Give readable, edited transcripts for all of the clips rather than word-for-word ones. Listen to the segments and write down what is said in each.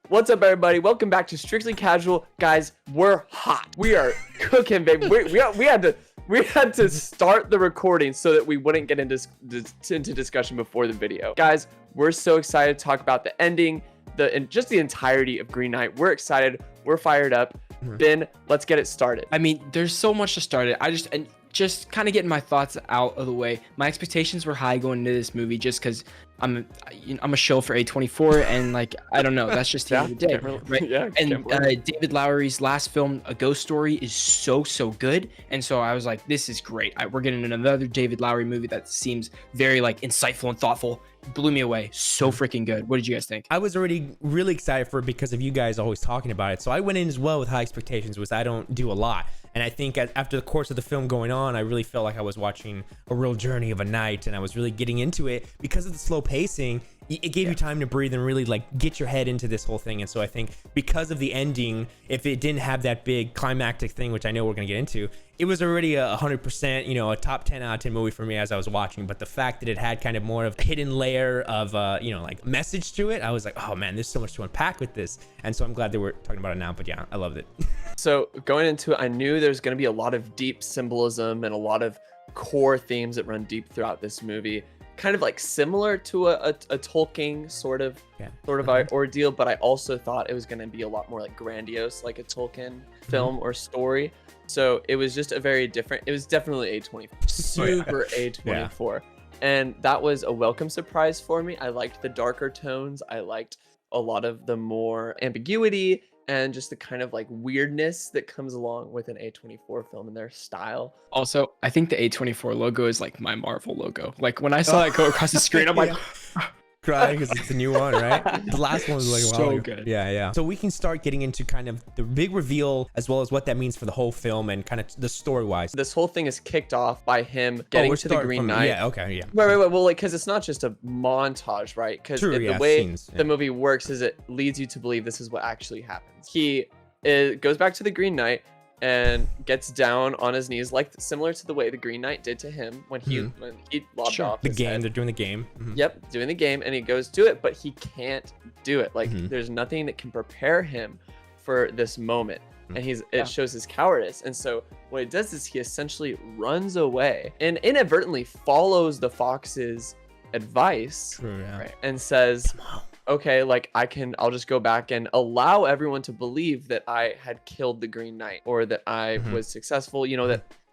What's up, everybody? Welcome back to Strictly Casual. Guys, we're hot. We are cooking, baby. We had to start the recording so that we wouldn't get into discussion before the video. Guys, we're so excited to talk about the ending, and just the entirety of Green Knight. We're excited. We're fired up. Ben, let's get it started. I mean, there's so much to start it. Just kind of getting my thoughts out of the way. My expectations were high going into this movie just because I'm a shill for A24, and like, I don't know, that's just the end of the day, right? Yeah, and David Lowery's last film, A Ghost Story, is so good, and so I was like, this is great. We're getting another David Lowery movie that seems very like insightful and thoughtful. Blew me away. So freaking good. What did you guys think? I was already really excited for it because of you guys always talking about it. So I went in as well with high expectations, which I don't do a lot. And I think after the course of the film going on, I really felt like I was watching a real journey of a night, and I was really getting into it because of the slow pacing. It gave you time to breathe and really like get your head into this whole thing. And so I think because of the ending, if it didn't have that big climactic thing, which I know we're going to get into, it was already 100%, a top 10 out of 10 movie for me as I was watching. But the fact that it had kind of more of a hidden layer of, like message to it, I was like, oh man, there's so much to unpack with this. And so I'm glad that we're talking about it now, but yeah, I loved it. So going into it, I knew there's going to be a lot of deep symbolism and a lot of core themes that run deep throughout this movie. Kind of like similar to a Tolkien sort of ordeal, but I also thought it was going to be a lot more like grandiose, like a Tolkien film or story. So it was just a very different. It was definitely A24, super A24, and that was a welcome surprise for me. I liked the darker tones. I liked a lot of the more ambiguity and just the kind of like weirdness that comes along with an A24 film and their style. Also, I think the A24 logo is like my Marvel logo. Like when I saw it go across the screen, I'm like, crying because it's a new one, right? The last one was like, wow, so good. Yeah. So we can start getting into kind of the big reveal as well as what that means for the whole film and kind of the story wise. This whole thing is kicked off by him getting to the Green Knight. Yeah, okay, yeah. Right. Well, like, because it's not just a montage, right? Because the way the movie works is it leads you to believe this is what actually happens. He goes back to the Green Knight and gets down on his knees, like similar to the way the Green Knight did to him when he lobbed off the his game. head. They're doing the game. Yep, doing the game, and he goes to it, but he can't do it. Like there's nothing that can prepare him for this moment, and it shows his cowardice. And so what he does is he essentially runs away and inadvertently follows the fox's advice, right, and says, okay, like I'll just go back and allow everyone to believe that I had killed the Green Knight or that I was successful,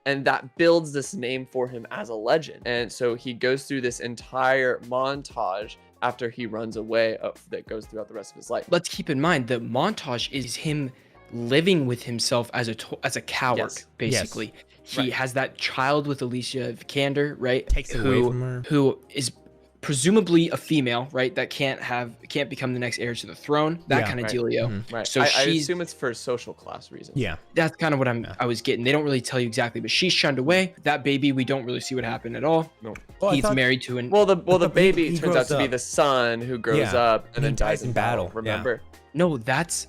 and that builds this name for him as a legend. And so he goes through this entire montage after he runs away that goes throughout the rest of his life. Let's keep in mind the montage is him living with himself as a coward, basically. He has that child with Alicia Vikander, right? Takes it away from her. Who is presumably a female, right? That can't become the next heir to the throne. That kind of dealio. Right. So I assume it's for social class reasons. Yeah. That's kind of what I was getting. They don't really tell you exactly, but she's shunned away. That baby, we don't really see what happened at all. No. He's married to an the baby turns out to be the son who grows up and then dies in battle. Remember? No, that's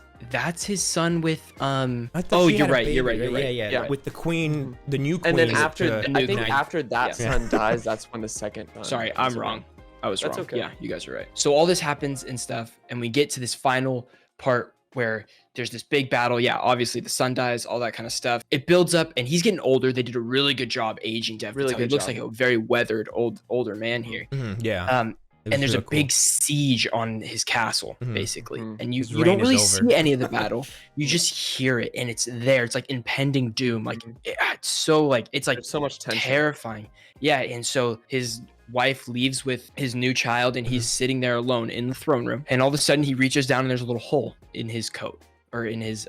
his son with You're right. Yeah. With the queen, the new queen. And then after that son dies, that's when the second. Sorry, I'm wrong. I was wrong. Okay. Yeah, you guys are right. So all this happens and stuff, and we get to this final part where there's this big battle. Yeah, obviously the son dies, all that kind of stuff. It builds up, and he's getting older. They did a really good job aging Dev Patel. He looks like a very weathered older man here. And there's a big siege on his castle, basically. And you don't really see any of the battle. You just hear it, and it's there. It's like impending doom. Like it's so much tension. Terrifying. Yeah, and so his wife leaves with his new child, and he's sitting there alone in the throne room. And all of a sudden, he reaches down, and there's a little hole in his coat or in his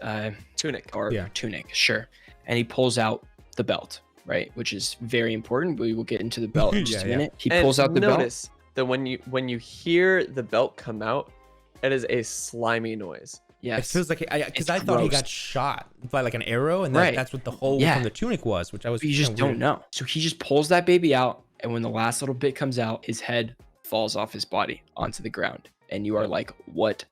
tunic. Tunic, sure. And he pulls out the belt, right, which is very important. We will get into the belt in just a minute. He pulls out the belt. That when you hear the belt come out, it is a slimy noise. Yes. It feels like because I thought he got shot by like an arrow, and that's what the hole from the tunic was, which I was. But you just don't know. So he just pulls that baby out, and when the last little bit comes out, his head falls off his body onto the ground, and you are like, "What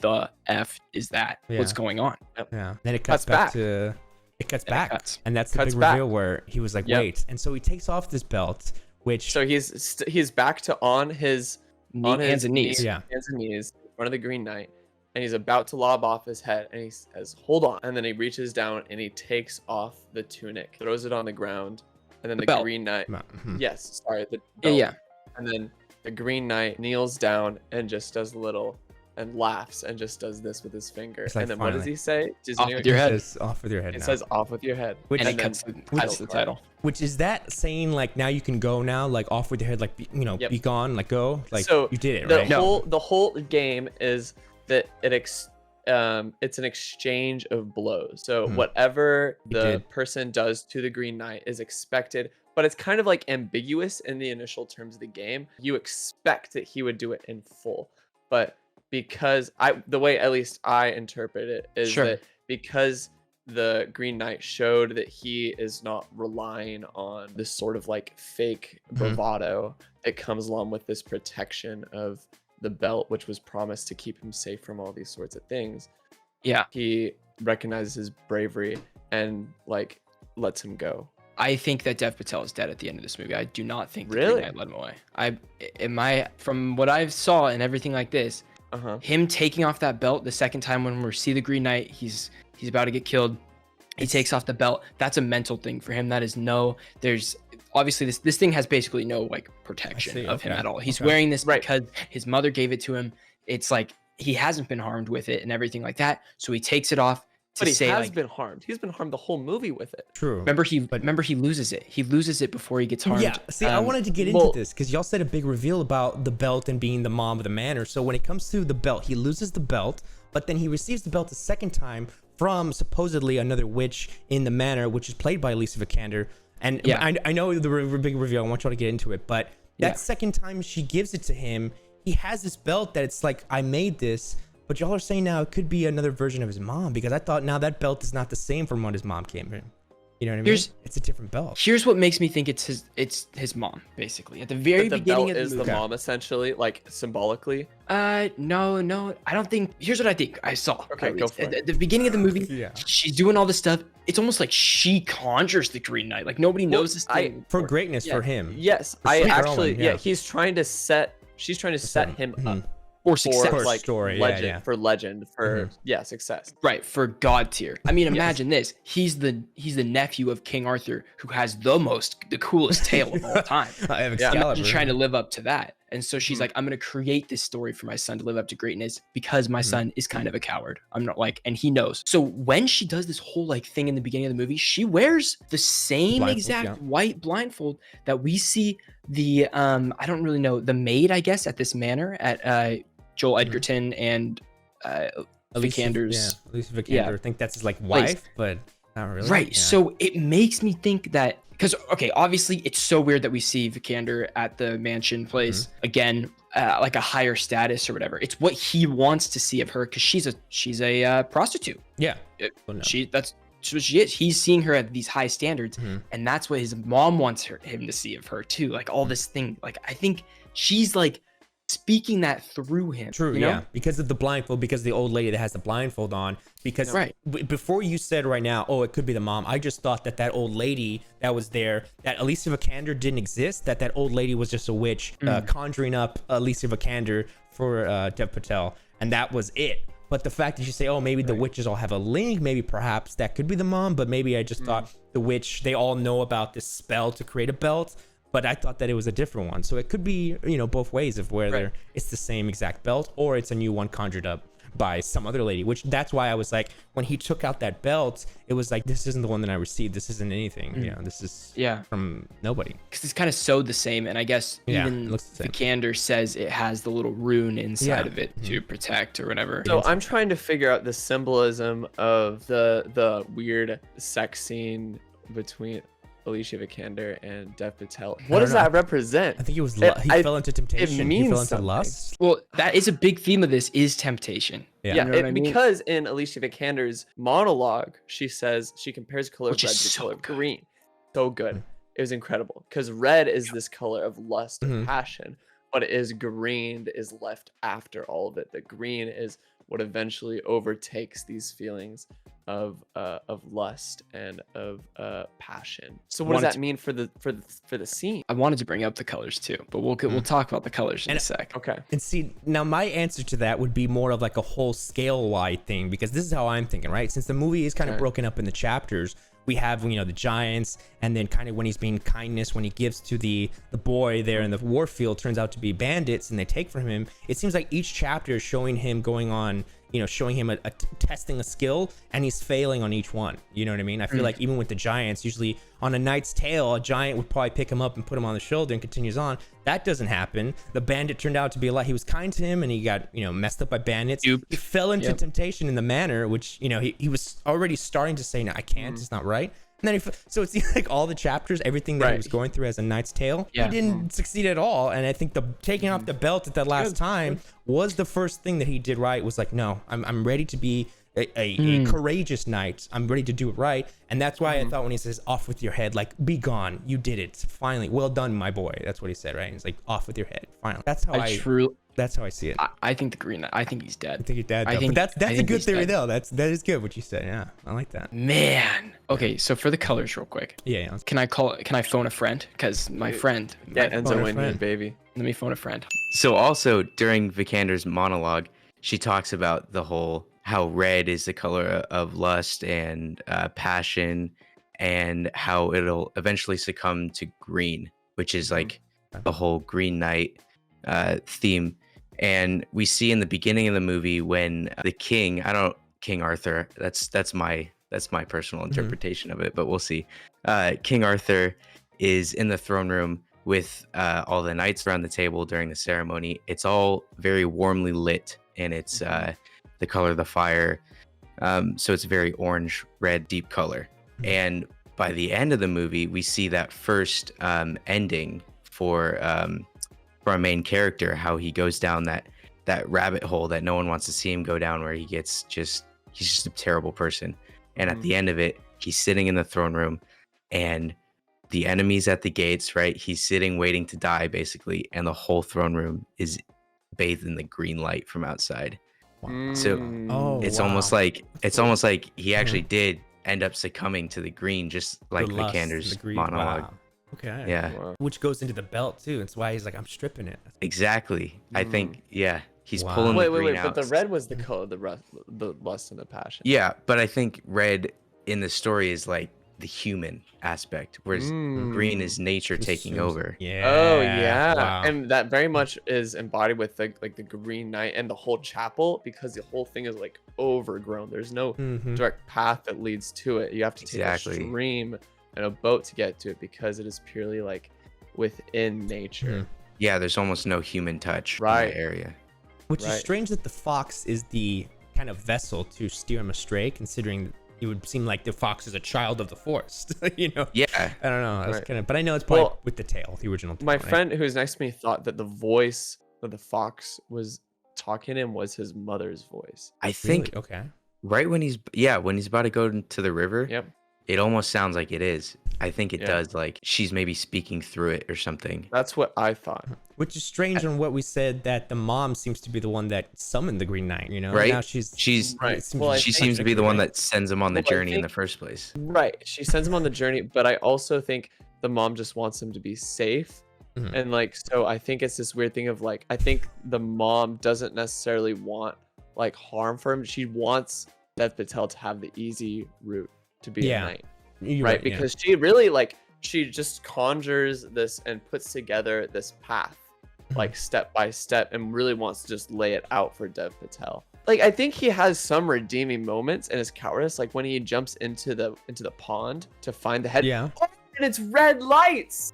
the f is that? What's going on?" Yeah. Then it cuts back to. It cuts back, and that's the big reveal where he was like, "Wait!" And so he takes off this belt. So he's back to on his hands and knees. Hands and knees in front of the Green Knight, and he's about to lob off his head, and he says, "Hold on," and then he reaches down and he takes off the tunic, throws it on the ground, and then the belt. Green Knight, Mhm. yes, sorry, the Yeah, belt. yeah. And then the Green Knight kneels down and just does a little and laughs and just does this with his finger. It's like, And then what does finally. he say? Does Off you know- with your It head. says off with your head It now. says off with your head. Which- And and it then cuts the title the card. title. Which is that saying like now you can go now, like off with your head, like Yep. be gone, like go, like So you did it, the right? whole game is that it's an exchange of blows. So Mhm. whatever He the did. person does to the Green Knight is expected, but it's kind of like ambiguous in the initial terms of the game. You expect that he would do it in full, but because the way at least I interpret it is Sure. that because the Green Knight showed that he is not relying on this sort of like fake bravado that comes along with this protection of the belt, which was promised to keep him safe from all these sorts of things. Yeah. He recognizes his bravery and like lets him go. I think that Dev Patel is dead at the end of this movie. I do not think the Really? Green Knight let him away. From what I saw and everything like this, Uh-huh. him taking off that belt the second time when we see the Green Knight, he's about to get killed. He takes off the belt. That's a mental thing for him. That is there's obviously this thing has basically no like protection see, of him okay, at all. He's okay. wearing this Right. because his mother gave it to him. It's like he hasn't been harmed with it and everything like that. So he takes it off to But he say has like, been harmed. He's been harmed the whole movie with it. True. remember he loses it. He loses it before he gets harmed. Yeah, see, I wanted to get into well- this because y'all said a big reveal about the belt and being the mom of the manor. So when it comes to the belt, he loses the belt, but then he receives the belt a second time from supposedly another witch in the manor, which is played by Alicia Vikander. And Yeah. I know the big reveal. I want y'all to get into it, but that Yeah. second time she gives it to him, he has this belt that it's like, I made this. But y'all are saying now it could be another version of his mom, because I thought now that belt is not the same from when his mom came in. You know what I mean? It's a different belt. Here's what makes me think it's his mom, basically. At the very But the beginning belt of is the the movie. mom essentially, like symbolically. No, I don't think. Here's what I think I saw. Okay, at go least. for it. At the beginning of the movie, Yeah. she's doing all this stuff. It's almost like she conjures the Green Knight. Like nobody knows this I- thing. For greatness Yeah. for him. Yes, For I sure. actually, Yeah. she's trying to set him up For for success. like story, yeah, legend, yeah. for legend, for success. Right, for God tier. I mean, imagine this. He's the nephew of King Arthur, who has the coolest tale of all time. I have Yeah. Excalibur. Imagine trying to live up to that. And so she's Mhm. like, I'm gonna create this story for my son to live up to greatness because my son is kind of a coward. I'm not like, and he knows. So when she does this whole like thing in the beginning of the movie, she wears the same Blindfold, exact yeah. white blindfold that we see the I don't really know, the maid, I guess, at this manor at Joel Edgerton and Vikander's. Yeah, Alicia Vikander. Yeah. I think that's his like Place. wife, but not really. Right. Yeah. So it makes me think that because obviously it's so weird that we see Vikander at the mansion place again, like a higher status or whatever. It's what he wants to see of her because she's a prostitute. Yeah. It- Well, no. That's what she is. He's seeing her at these high standards, and that's what his mom wants him to see of her too. Like all this thing. Like I think she's like speaking that through him. True, you know? yeah, because of the blindfold, because the old lady that has the blindfold on. Because Right. before you said right now, oh, it could be the mom. I just thought that old lady that was there, that Alicia Vikander didn't exist. That old lady was just a witch conjuring up Alicia Vikander for Dev Patel, and that was it. But the fact that you say, oh, maybe the witches all have a link, maybe perhaps that could be the mom. But maybe I just thought the witch, they all know about this spell to create a belt. But I thought that it was a different one. So it could be, both ways of whether it's the same exact belt or it's a new one conjured up by some other lady, which that's why I was like, when he took out that belt, it was like, this isn't the one that I received. This isn't anything. Yeah, this is from nobody. Because it's kind of sewed the same, and I guess Yeah, even it looks the same. Vikander says it has the little rune inside of it to protect or whatever. So I'm trying to figure out the symbolism of the weird sex scene between Alicia Vikander and Dev Patel. What does know. that represent? I think it was, he I- fell into temptation. He means fell into something. lust. Well, that is a big theme of this is temptation. Yeah. Yeah, You know what I mean? because in Alicia Vikander's monologue, she says she compares color Which red is to so color good. green. So good. It was incredible because red is this color of lust and passion, but it is green that is left after all of it. The green is what eventually overtakes these feelings of lust and of passion. So what does that mean for the scene? I wanted to bring up the colors too, but we'll talk about the colors in a sec. Okay. And see, now my answer to that would be more of like a whole scale-wide thing, because this is how I'm thinking, right? Since the movie is kind of broken up in the chapters, we have, you know, the giants, and then kind of when he's being kindness, when he gives to the boy there in the war field, turns out to be bandits, and they take from him. It seems like each chapter is showing him going on, you know, showing him testing a skill, and he's failing on each one. You know what I mean? I feel like even with the giants, usually on A Knight's Tale, a giant would probably pick him up and put him on the shoulder and continues on. That doesn't happen. The bandit turned out to be a lot. He was kind to him, and he got, you know, messed up by bandits. He fell into temptation in the manor, which, you know, he was already starting to say, no, I can't. It's not right. And then so it seems like all the chapters, everything that he was going through as A Knight's Tale, he didn't succeed at all. And I think the taking off the belt at that last time was the first thing that he did right. Was like, no, I'm ready to be a courageous knight. I'm ready to do it right. And that's why I thought when he says off with your head, like, be gone, you did it finally, well done, my boy. That's what he said, right? He's like, off with your head, finally. That's how that's how I see it. I think the Green Knight, I think he's dead. I think he's dead, but that's a good theory though. That is good what you said. Yeah, I like that. Man. Okay, so for the colors real quick. Yeah. Can I phone a friend? Because my friend. Enzo in here, baby. Let me phone a friend. So also during Vikander's monologue, she talks about the whole how red is the color of lust and passion, and how it'll eventually succumb to green, which is like the whole Green Knight theme. And we see in the beginning of the movie when the king, King Arthur, that's my personal interpretation of it, but we'll see. King Arthur is in the throne room with all the knights around the table during the ceremony. It's all very warmly lit, and it's the color of the fire. So it's a very orange, red, deep color. And by the end of the movie, we see that first ending for our main character, how he goes down that rabbit hole that no one wants to see him go down, where he's just a terrible person. And at the end of it, he's sitting in the throne room, and the enemy's at the gates, right? He's sitting waiting to die, basically, and the whole throne room is bathed in the green light from outside. So it's almost like he actually did end up succumbing to the green, just like Vikander's monologue. Wow. Okay. Yeah. Wow. Which goes into the belt too. That's why he's like, I'm stripping it. Exactly. I think, he's pulling the green out. But the red was the color, the lust and the passion. Yeah, but I think red in the story is like the human aspect, whereas green is nature taking over. Yeah. Oh yeah. Wow. And that very much is embodied with the Green Knight and the whole chapel, because the whole thing is like overgrown. There's no direct path that leads to it. You have to take a stream and a boat to get to it, because it is purely like within nature. Yeah, there's almost no human touch in the area. Which is strange that the fox is the kind of vessel to steer him astray, considering it would seem like the fox is a child of the forest. You know? Yeah. I don't know. That's kind of, but I know it's probably with the tail, the original tail. My friend who's next to me thought that the voice that the fox was talking in was his mother's voice. I think right when he's about to go into the river. Yep. It almost sounds like it is. I think it does. Like she's maybe speaking through it or something. That's what I thought. Which is strange on what we said, that the mom seems to be the one that summoned the Green Knight. You know, right? Now she's right. She seems to be the one that sends him on the journey in the first place. Right. She sends him on the journey, but I also think the mom just wants him to be safe. And like, so I think it's this weird thing of like, I think the mom doesn't necessarily want like harm for him. She wants Dev Patel to have the easy route to be a knight. Right. Because she really she just conjures this and puts together this path like step by step, and really wants to just lay it out for Dev Patel. Like, I think he has some redeeming moments in his cowardice, like when he jumps into the pond to find the head. Yeah. Oh, and it's red lights.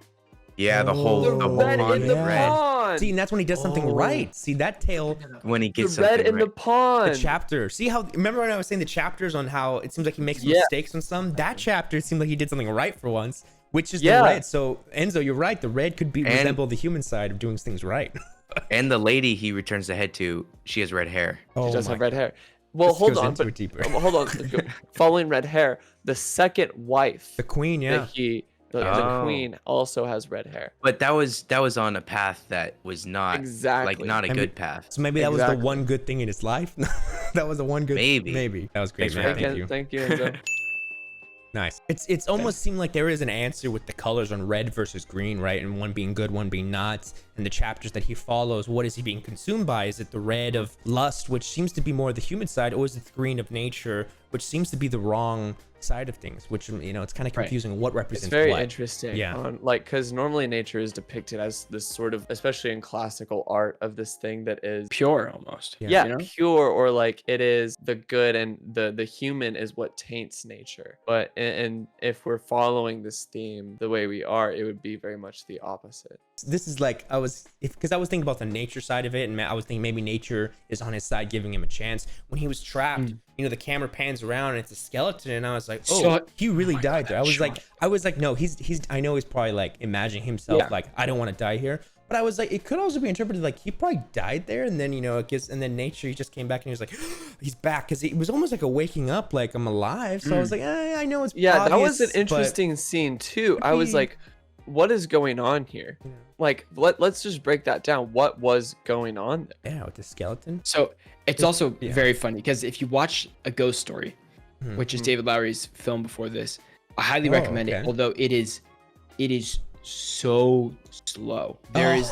Yeah, the whole red pond in the red. pond. See, and that's when he does something right. See, that tail, when he gets the red something in the pond. the chapter. See how, remember when I was saying the chapters on how it seems like he makes mistakes on some? That chapter seemed like he did something right for once, which is the red. So Enzo, you're right. The red could resemble the human side of doing things right. And the lady he returns the head to, she has red hair. She does have red hair. Well, This hold goes on, into it deeper. hold on. Following red hair, the second wife, The queen, that he The queen also has red hair. But that was on a path that was not Exactly. not a good path. So maybe that was the one good thing in his life. That was the one good. Maybe. That was great, Thanks for man. Thank you, Enzo. Nice. It's almost seemed like there is an answer with the colors on red versus green, right? And one being good, one being not. And the chapters that he follows, what is he being consumed by? Is it the red of lust, which seems to be more the human side, or is it the green of nature, which seems to be the wrong side of things? Which, it's kind of confusing what represents It's very what. interesting. Yeah. Because normally nature is depicted as this sort of, especially in classical art, of this thing that is Pure almost. yeah, you know? pure, or like it is the good, and the human is what taints nature. But and if we're following this theme the way we are, it would be very much the opposite. This is like, because I was thinking about the nature side of it, and I was thinking maybe nature is on his side, giving him a chance. When he was trapped, the camera pans around and it's a skeleton, and I was like, oh, he really died there. I was like, no, he's I know he's probably like imagining himself like, I don't want to die here. But I was like, it could also be interpreted like he probably died there, and then and then nature, he just came back and he was like, he's back, because it was almost like a waking up, like I'm alive. So I was like, I know it's that was an obvious, interesting scene too. I was like, what is going on here? Like, let's just break that down. What was going on there? Yeah, with the skeleton. So it's also very funny, because if you watch A Ghost Story, which is David Lowery's film before this, I highly recommend it. Although it is so slow. There is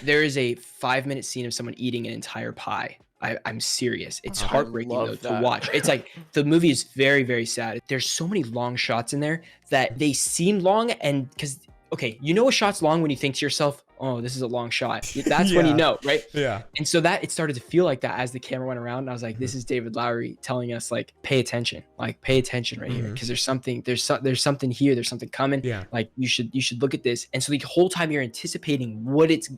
there is a 5-minute scene of someone eating an entire pie. I'm serious. It's heartbreaking though to watch. It's like, the movie is very, very sad. There's so many long shots in there that they seem long, and because a shot's long when you think to yourself, oh, this is a long shot. That's when you know, right? Yeah. And so it started to feel like that as the camera went around, and I was like, this is David Lowery telling us, like, pay attention right here, because there's something here, there's something coming. Yeah. Like, you should look at this. And so the whole time you're anticipating what is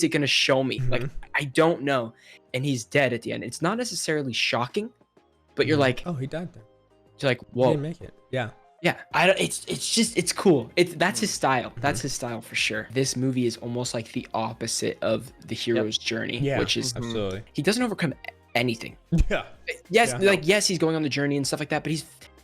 it going to show me? Like, I don't know. And he's dead at the end. It's not necessarily shocking, but you're like, oh, he died there. You're like, whoa. He didn't make it. Yeah. Yeah, it's cool. That's his style. That's his style for sure. This movie is almost like the opposite of the hero's journey, which is absolutely. He doesn't overcome anything. Yeah. Yes, he's going on the journey and stuff like that, but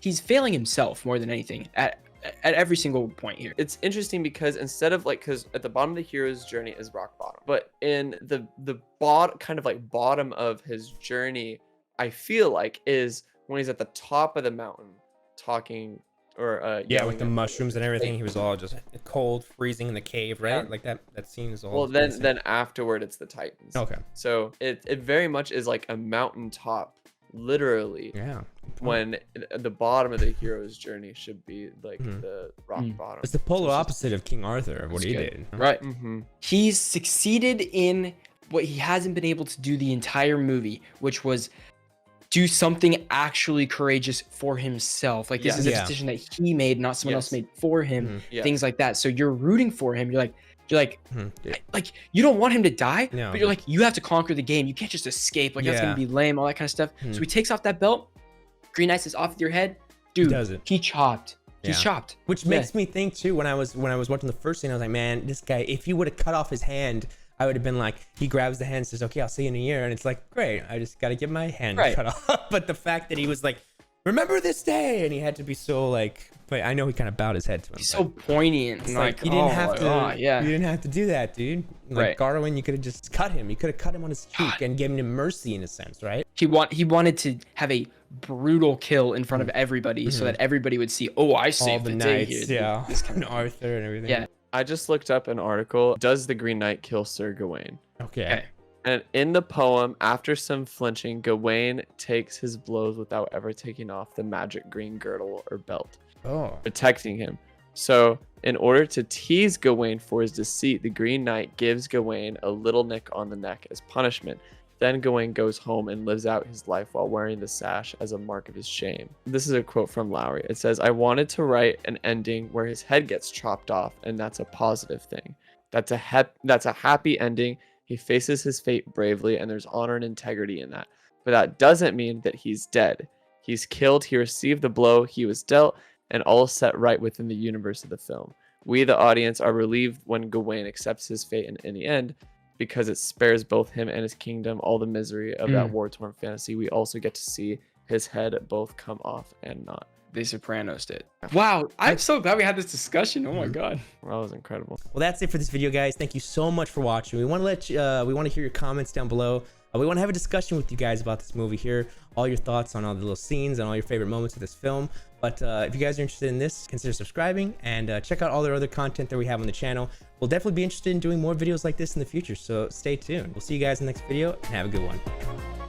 he's failing himself more than anything at every single point here. It's interesting because instead of because at the bottom of the hero's journey is rock bottom, but in the bottom of his journey, I feel like is when he's at the top of the mountain talking. With the mushrooms and everything, he was all just cold, freezing in the cave, right? Like that scene is all. Well, then afterward, it's the Titans. Okay. So it very much is like a mountaintop, literally. Yeah. When the bottom of the hero's journey should be like the rock bottom. It's the polar opposite of King Arthur, of what he did. Right. He's succeeded in what he hasn't been able to do the entire movie, which was do something actually courageous for himself. Like, this is a decision that he made, not someone else made for him. Things like that. So you're rooting for him. You're like, you don't want him to die, but you're like, you have to conquer the game. You can't just escape. Like, that's gonna be lame, all that kind of stuff. So he takes off that belt. Green Knight is off with your head, dude. He chopped. He's chopped. Which makes me think too. When I was watching the first scene, I was like, man, this guy. If he would have cut off his hand, I would have been like, he grabs the hand and says, okay, I'll see you in a year. And it's like, great, I just got to get my hand cut off. But the fact that he was like, remember this day. And he had to be so like, but I know he kind of bowed his head to him. He's so poignant. It's like, you didn't have to, you didn't have to do that, dude. Like Garwin, you could have just cut him. You could have cut him on his cheek and given him mercy in a sense, right? He wanted to have a brutal kill in front of everybody so that everybody would see, oh, I saved the day here. Yeah, and Arthur and everything. Yeah. I just looked up an article. Does the Green Knight kill Sir Gawain? Okay. And in the poem, after some flinching, Gawain takes his blows without ever taking off the magic green girdle or belt, protecting him. So, in order to tease Gawain for his deceit, the Green Knight gives Gawain a little nick on the neck as punishment. Then Gawain goes home and lives out his life while wearing the sash as a mark of his shame. This is a quote from Lowery. It says, I wanted to write an ending where his head gets chopped off, and that's a positive thing. That's a happy ending. He faces his fate bravely, and there's honor and integrity in that. But that doesn't mean that he's dead. He's killed, he received the blow he was dealt, and all is set right within the universe of the film. We, the audience, are relieved when Gawain accepts his fate in the end, because it spares both him and his kingdom all the misery of that war-torn fantasy. We also get to see his head both come off and not. they Sopranosed it. Wow, I'm so glad we had this discussion. Oh my god. Well, that was incredible. Well, that's it for this video, guys. Thank you so much for watching. We want to hear your comments down below. We want to have a discussion with you guys about this movie here, all your thoughts on all the little scenes and all your favorite moments of this film. But if you guys are interested in this, consider subscribing and check out all the other content that we have on the channel. We'll definitely be interested in doing more videos like this in the future, so stay tuned. We'll see you guys in the next video and have a good one.